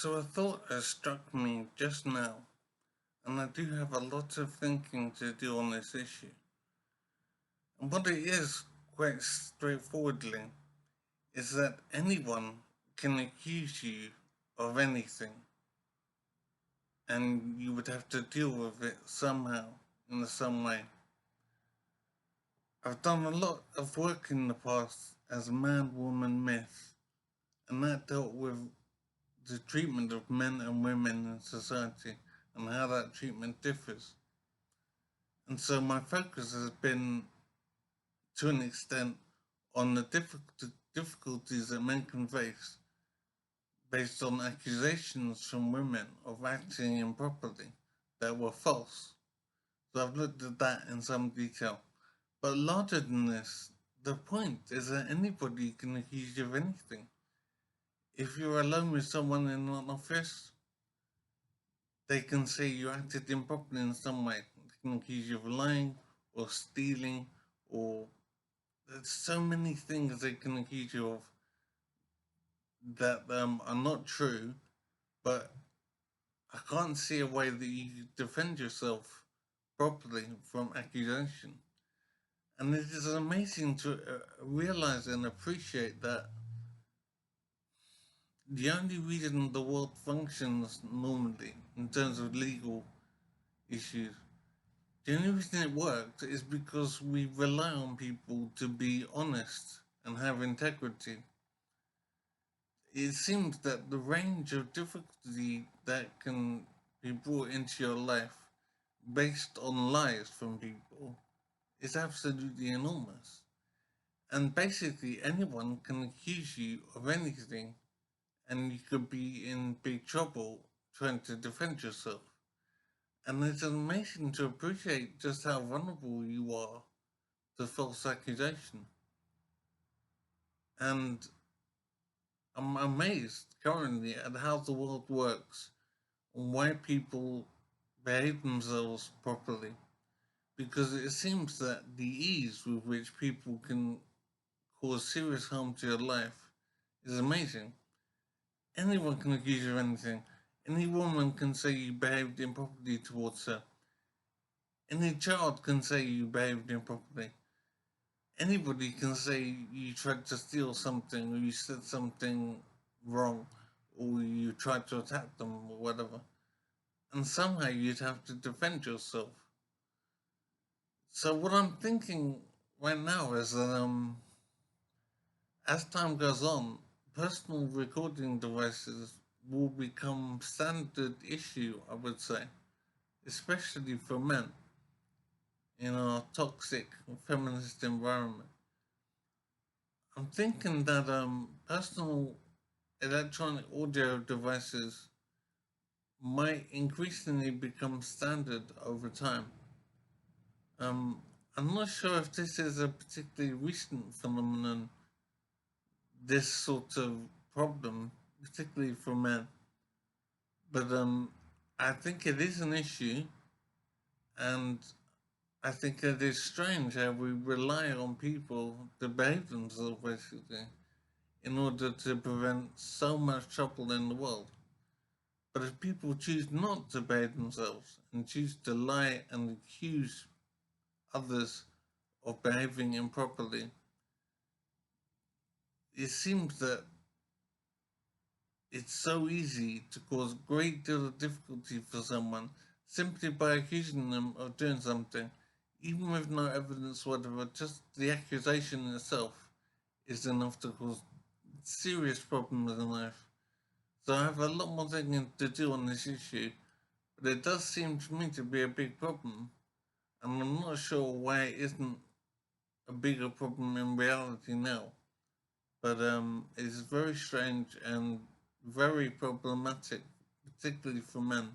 So a thought has struck me just now, and I do have a lot of thinking to do on this issue. And what it is, quite straightforwardly, is that anyone can accuse you of anything, and you would have to deal with it somehow, in some way. I've done a lot of work in the past as man-woman myth, and that dealt with the treatment of men and women in society and how that treatment differs. And so my focus has been, to an extent, on the difficulties that men can face based on accusations from women of acting improperly that were false. So I've looked at that in some detail. But larger than this, the point is that anybody can accuse you of anything. If you're alone with someone in an office, they can say you acted improperly in some way. They can accuse you of lying or stealing, or there's so many things they can accuse you of that are not true, but I can't see a way that you defend yourself properly from accusation. And it is amazing to realize and appreciate that the only reason the world functions normally in terms of legal issues, the only reason it works is because we rely on people to be honest and have integrity. It seems that the range of difficulty that can be brought into your life based on lies from people is absolutely enormous. And basically, anyone can accuse you of anything, and you could be in big trouble trying to defend yourself. And it's amazing to appreciate just how vulnerable you are to false accusation. And I'm amazed currently at how the world works and why people behave themselves properly. Because it seems that the ease with which people can cause serious harm to your life is amazing. Anyone can accuse you of anything. Any woman can say you behaved improperly towards her. Any child can say you behaved improperly. Anybody can say you tried to steal something or you said something wrong or you tried to attack them or whatever. And somehow you'd have to defend yourself. So what I'm thinking right now is that as time goes on, personal recording devices will become standard issue, I would say, especially for men in our toxic feminist environment. I'm thinking that personal electronic audio devices might increasingly become standard over time. Um, I'm not sure if this is a particularly recent phenomenon, this sort of problem, particularly for men, but I think it is an issue, and I think it is strange how we rely on people to behave themselves, basically, in order to prevent so much trouble in the world. But if people choose not to behave themselves and choose to lie and accuse others of behaving improperly, it seems that it's so easy to cause a great deal of difficulty for someone simply by accusing them of doing something, even with no evidence whatever. Just the accusation itself is enough to cause serious problems in life. So I have a lot more thinking to do on this issue, but it does seem to me to be a big problem, and I'm not sure why it isn't a bigger problem in reality now. But it's very strange and very problematic, particularly for men.